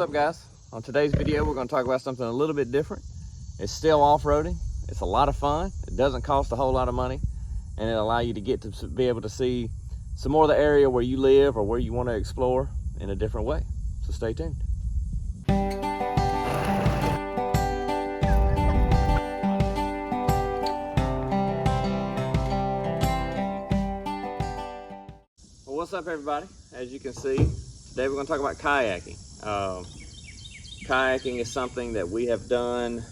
up, guys? On today's video, we're going to talk about something a little bit different. It's still off-roading. It's a lot of fun. It doesn't cost a whole lot of money, and it'll allow you to get to be able to see some more of the area where you live or where you want to explore in a different way. So stay tuned. Well, what's up, everybody? As you can see, today we're going to talk about kayaking. Kayaking is something that we have done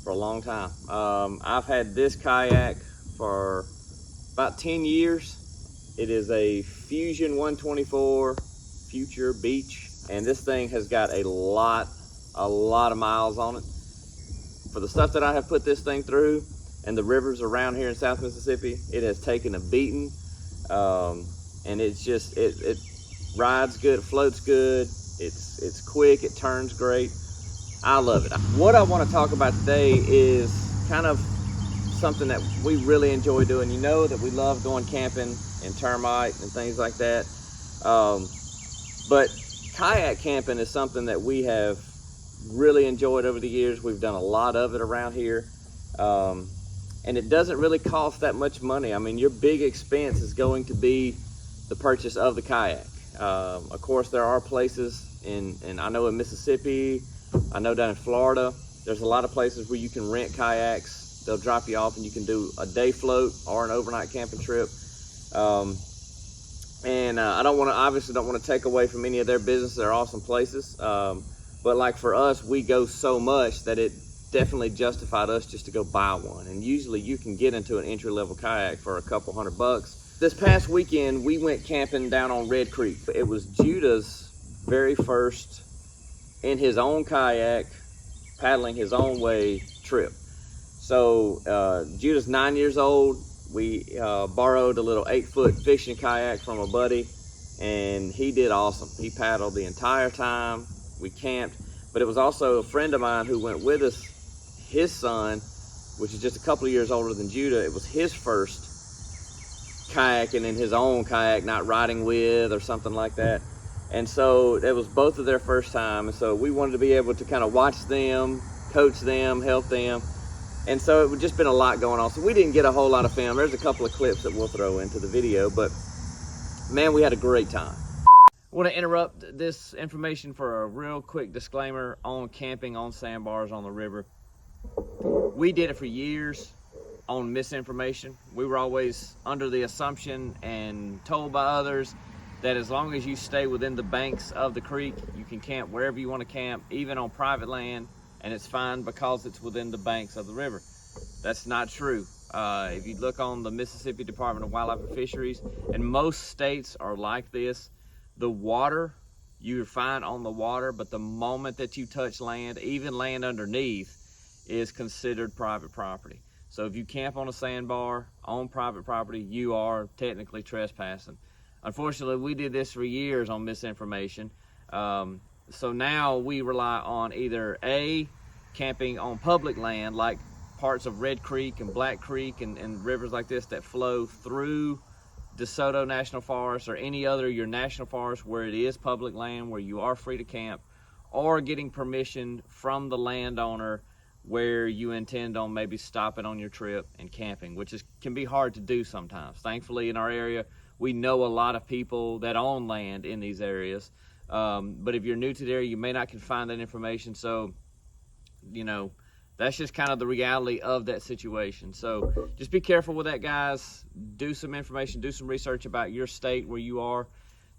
for a long time. I've had this kayak for about 10 years. It is a Fusion 124 Future Beach, and this thing has got a lot of miles on it. For the stuff that I have put this thing through and the rivers around here in South Mississippi, it has taken a beating. And it's just, it rides good, it floats good, it's quick, it turns great. I love it. What I want to talk about today is kind of something that we really enjoy doing. You know that we love going camping and termite and things like that. But kayak camping is something that we have really enjoyed over the years. We've done a lot of it around here. And it doesn't really cost that much money. I mean, your big expense is going to be the purchase of the kayak. Of course, there are places and I know in Mississippi, I know down in Florida, there's a lot of places where you can rent kayaks. They'll drop you off and you can do a day float or an overnight camping trip. I obviously don't want to take away from any of their business. They're awesome places. But like for us, we go so much that it definitely justified us just to go buy one. And usually you can get into an entry-level kayak for a couple $100. This past weekend, we went camping down on Red Creek. It was Judah's very first in his own kayak, paddling his own way trip. So Judah's 9 years old. We borrowed a little 8-foot fishing kayak from a buddy, and he did awesome. He paddled the entire time. We camped, but it was also a friend of mine who went with us. His son, which is just a couple of years older than Judah, it was his first kayaking in his own kayak, not riding with or something like that. And so it was both of their first time. And so we wanted to be able to kind of watch them, coach them, help them. And so it would just been a lot going on. So we didn't get a whole lot of film. There's a couple of clips that we'll throw into the video, but man, we had a great time. I want to interrupt this information for a real quick disclaimer on camping on sandbars on the river. We did it for years on misinformation. We were always under the assumption and told by others that as long as you stay within the banks of the creek, you can camp wherever you want to camp, even on private land, and it's fine because it's within the banks of the river. That's not true. If you look on the Mississippi Department of Wildlife and Fisheries, and most states are like this, the water, you're fine on the water, but the moment that you touch land, even land underneath, is considered private property. So if you camp on a sandbar on private property, you are technically trespassing. Unfortunately, we did this for years on misinformation. So now we rely on either A, camping on public land, like parts of Red Creek and Black Creek and rivers like this that flow through DeSoto National Forest or any other of your national forests where it is public land, where you are free to camp, or getting permission from the landowner where you intend on maybe stopping on your trip and camping, which can be hard to do sometimes. Thankfully, in our area, we know a lot of people that own land in these areas. But if you're new to the area, you may not can find that information. So, you know, that's just kind of the reality of that situation. So just be careful with that, guys. Do some information, do some research about your state where you are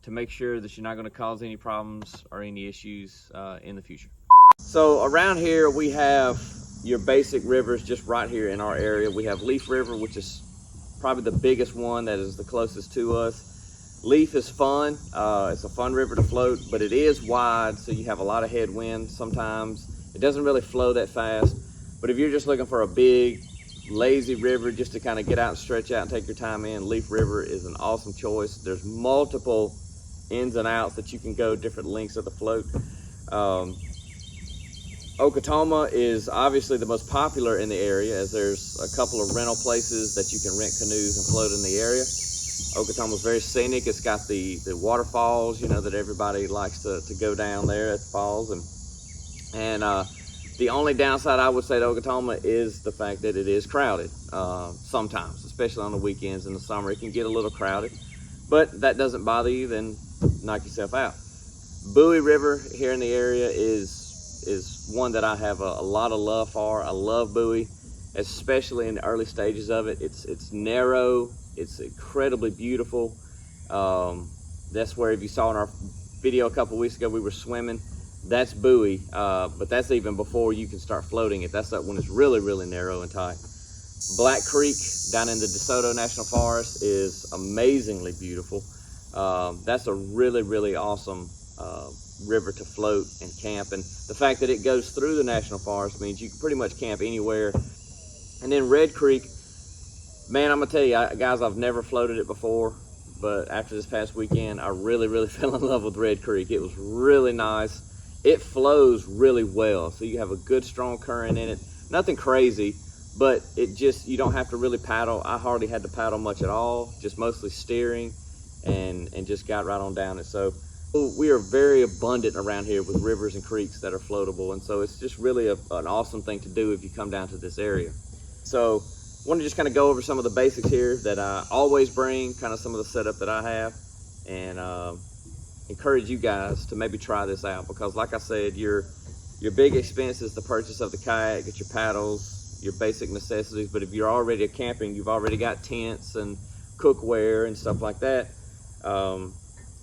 to make sure that you're not going to cause any problems or any issues in the future. So around here, we have your basic rivers just right here in our area. We have Leaf River, which is probably the biggest one that is the closest to us. Leaf is fun. It's a fun river to float, but it is wide, so you have a lot of headwind sometimes. It doesn't really flow that fast. But if you're just looking for a big, lazy river just to kind of get out and stretch out and take your time in, Leaf River is an awesome choice. There's multiple ins and outs that you can go different lengths of the float. Okatoma is obviously the most popular in the area, as there's a couple of rental places that you can rent canoes and float in the area. Okotoma's very scenic. It's got the waterfalls, you know, that everybody likes to go down there at the falls. And the only downside I would say to Okotoma is the fact that it is crowded sometimes, especially on the weekends in the summer. It can get a little crowded, but that doesn't bother you, then knock yourself out. Bowie River here in the area is one that I have a lot of love for. I love Bowie, especially in the early stages of it. It's narrow, it's incredibly beautiful. That's where, if you saw in our video a couple weeks ago, we were swimming. That's Bowie, but that's even before you can start floating it. That's that one is really, really narrow and tight. Black Creek down in the DeSoto National Forest is amazingly beautiful. That's a really, really awesome river to float and camp. And the fact that it goes through the National Forest means you can pretty much camp anywhere. And then Red Creek, man, I'm gonna tell you, guys, I've never floated it before, but after this past weekend, I really, really fell in love with Red Creek. It was really nice. It flows really well, so you have a good strong current in it. Nothing crazy, but it just, you don't have to really paddle. I hardly had to paddle much at all, just mostly steering and just got right on down it. So we are very abundant around here with rivers and creeks that are floatable, and so it's just really an awesome thing to do if you come down to this area. So I want to just kind of go over some of the basics here that I always bring, kind of some of the setup that I have, and encourage you guys to maybe try this out, because like I said, your big expense is the purchase of the kayak, get your paddles, your basic necessities. But if you're already camping, you've already got tents and cookware and stuff like that.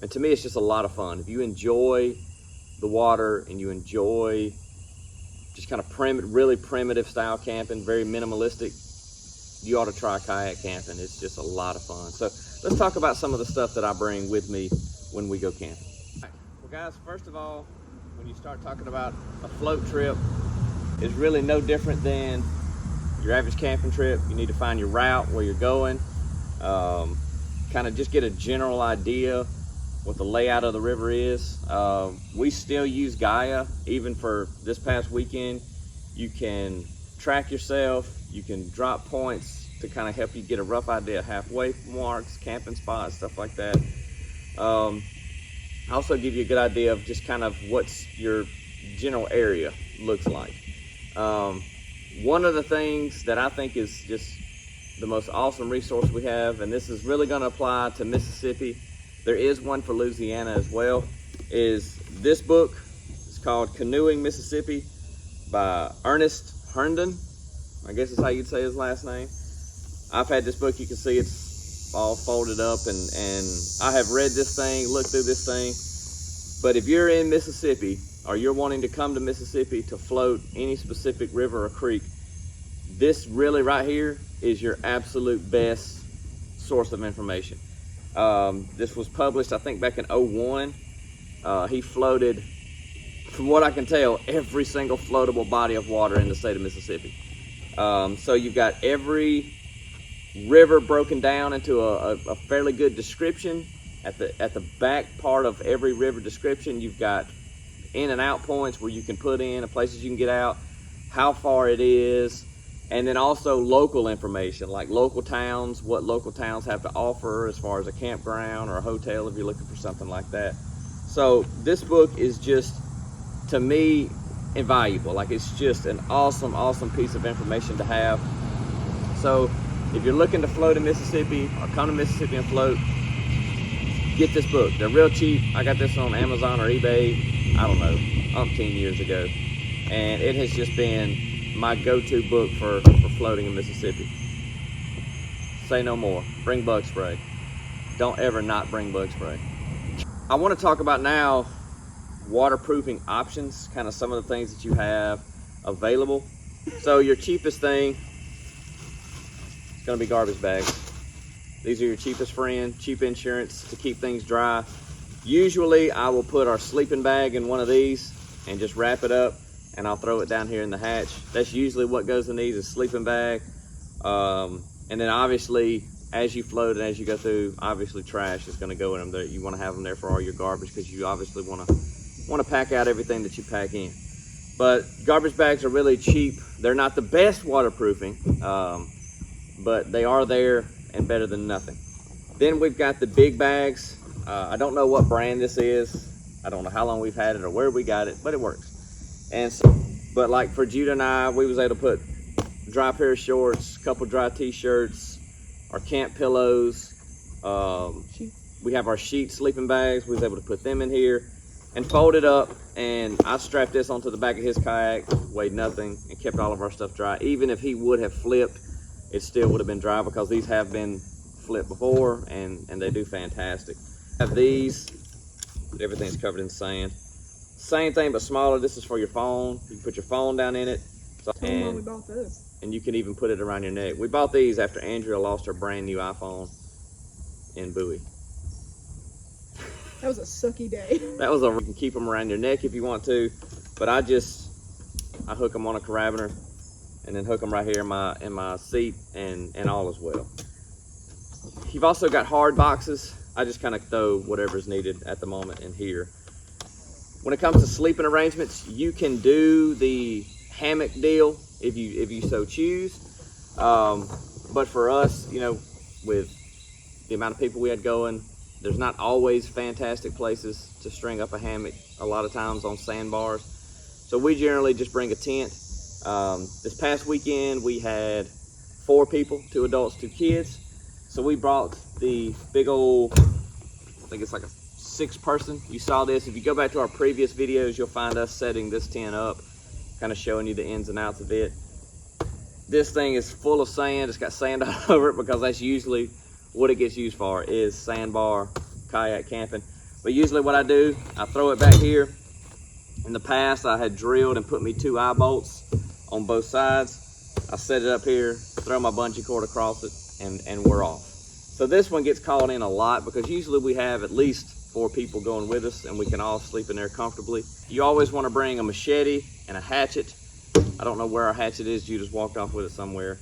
And to me, it's just a lot of fun. If you enjoy the water and you enjoy just kind of really primitive style camping, very minimalistic, you ought to try kayak camping. It's just a lot of fun. So let's talk about some of the stuff that I bring with me when we go camping. All right. Well guys, first of all, when you start talking about a float trip, it's really no different than your average camping trip. You need to find your route, where you're going, kind of just get a general idea what the layout of the river is. We still use Gaia. Even for this past weekend, you can track yourself, you can drop points to kind of help you get a rough idea, halfway marks, camping spots, stuff like that. Also give you a good idea of just kind of what's your general area looks like. One of the things that I think is just the most awesome resource we have, and this is really going to apply to Mississippi, there is one for Louisiana as well, is this book. It's called Canoeing Mississippi by Ernest Herndon. I guess is how you'd say his last name. I've had this book. You can see it's all folded up, and I have read this thing, looked through this thing. But if you're in Mississippi, or you're wanting to come to Mississippi to float any specific river or creek, this really right here is your absolute best source of information. This was published, I think, back in '01. He floated, from what I can tell, every single floatable body of water in the state of Mississippi. So you've got every river broken down into a fairly good description. At the back part of every river description, you've got in and out points where you can put in, places you can get out, how far it is, and then also local information, like local towns, what local towns have to offer as far as a campground or a hotel if you're looking for something like that. So this book is just, to me, invaluable. Like, it's just an awesome, awesome piece of information to have. So if you're looking to float in Mississippi or come to Mississippi and float, get this book. They're real cheap. I got this on Amazon or eBay, I don't know, umpteen years ago. And it has just been my go-to book for floating in Mississippi. Say no more. Bring bug spray. Don't ever not bring bug spray. I want to talk about now waterproofing options, kind of some of the things that you have available. So your cheapest thing is going to be garbage bags. These are your cheapest friend, cheap insurance to keep things dry. Usually I will put our sleeping bag in one of these and just wrap it up, and I'll throw it down here in the hatch. That's usually what goes in these, is sleeping bag. And then obviously, as you float and as you go through, obviously trash is going to go in them. You want to have them there for all your garbage, because you obviously want to pack out everything that you pack in. But garbage bags are really cheap. They're not the best waterproofing, but they are there and better than nothing. Then we've got the big bags. I don't know what brand this is. I don't know how long we've had it or where we got it, but it works. And so, but like for Judah and I, we was able to put dry pair of shorts, a couple dry t-shirts, our camp pillows. We have our sheet sleeping bags. We was able to put them in here and fold it up. And I strapped this onto the back of his kayak, weighed nothing, and kept all of our stuff dry. Even if he would have flipped, it still would have been dry because these have been flipped before, and they do fantastic. Have these, everything's covered in sand. Same thing but smaller. This is for your phone. You can put your phone down in it. And we bought this. And you can even put it around your neck. We bought these after Andrea lost her brand new iPhone in Bowie. That was a sucky day. That was you can keep them around your neck if you want to, but I hook them on a carabiner and then hook them right here in my seat, and all is well. You've also got hard boxes. I just kind of throw whatever's needed at the moment in here. When it comes to sleeping arrangements, you can do the hammock deal if you so choose. But for us, you know, with the amount of people we had going, there's not always fantastic places to string up a hammock a lot of times on sandbars. So we generally just bring a tent. This past weekend we had 4 people, 2 adults, 2 kids. So we brought the big old, I think it's like a 6-person. You saw this. If you go back to our previous videos, you'll find us setting this tent up, kind of showing you the ins and outs of it. This thing is full of sand. It's got sand all over it because that's usually what it gets used for, is sandbar kayak camping. But usually what I do, I throw it back here. In the past, I had drilled and put me 2 eye bolts on both sides. I set it up here, throw my bungee cord across it, and we're off. So this one gets called in a lot because usually we have at least 4 people going with us and we can all sleep in there comfortably. You always want to bring a machete and a hatchet. I don't know where our hatchet is. You just walked off with it somewhere.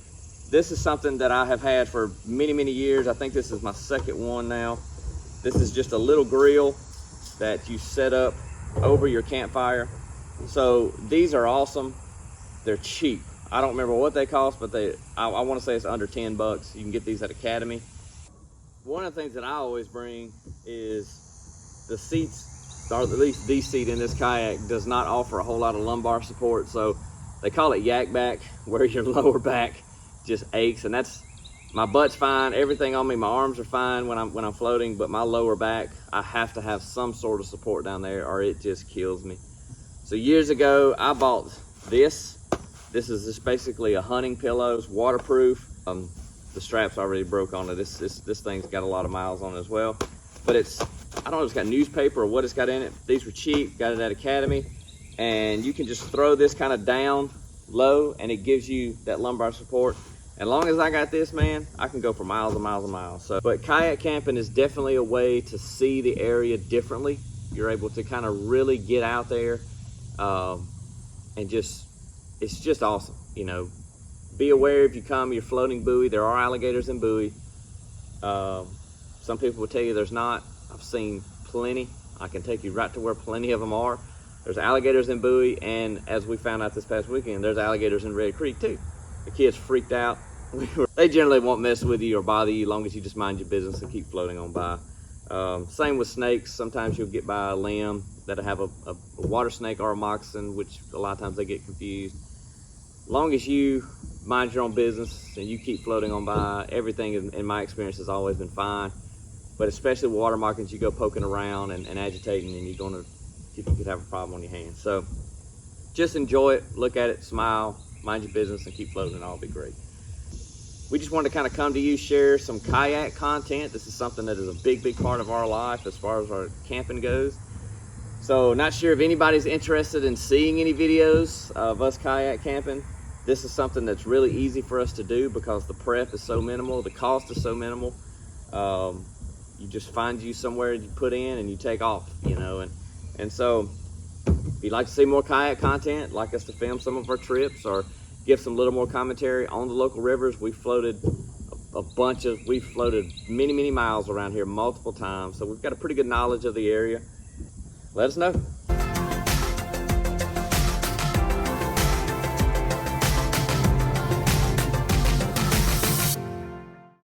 This is something that I have had for many, many years. I think this is my 2nd one now. This is just a little grill that you set up over your campfire. So these are awesome. They're cheap. I don't remember what they cost, but I want to say it's under 10 bucks. You can get these at Academy. One of the things that I always bring is the seats, or at least the seat in this kayak does not offer a whole lot of lumbar support. So they call it yak back, where your lower back just aches, and that's, my butt's fine, everything on me, my arms are fine when I'm floating, but my lower back, I have to have some sort of support down there or it just kills me. So years ago I bought this. This is just basically a hunting pillow. It's waterproof. The strap's already broke on it. This thing's got a lot of miles on it as well, but it's, I don't know if it's got newspaper or what it's got in it. These were cheap, got it at Academy, and you can just throw this kind of down low and it gives you that lumbar support. As long as I got this, man, I can go for miles and miles and miles. So, but kayak camping is definitely a way to see the area differently. You're able to kind of really get out there, and just, it's just awesome. You know, be aware if you come, you're floating buoy. There are alligators in buoy. Some people will tell you there's not. I've seen plenty. I can take you right to where plenty of them are. There's alligators in buoy, and as we found out this past weekend, there's alligators in Red Creek too. The kids freaked out. They generally won't mess with you or bother you as long as you just mind your business and keep floating on by. Same with snakes. Sometimes you'll get by a limb that'll have a water snake or a moccasin, which a lot of times they get confused. As long as you mind your own business and you keep floating on by, everything in my experience has always been fine. But especially with water moccasins, you go poking around and agitating, and you could have a problem on your hands. So just enjoy it, look at it, smile, mind your business, and keep floating, and all will be great. We just wanted to kind of come to you, share some kayak content. This is something that is a big, big part of our life as far as our camping goes. So not sure if anybody's interested in seeing any videos of us kayak camping. This is something that's really easy for us to do because the prep is so minimal, the cost is so minimal. You just find you somewhere you put in and you take off, you know. And so if you'd like to see more kayak content, like us to film some of our trips or give some little more commentary on the local rivers, we floated many, many miles around here multiple times. So we've got a pretty good knowledge of the area. Let us know.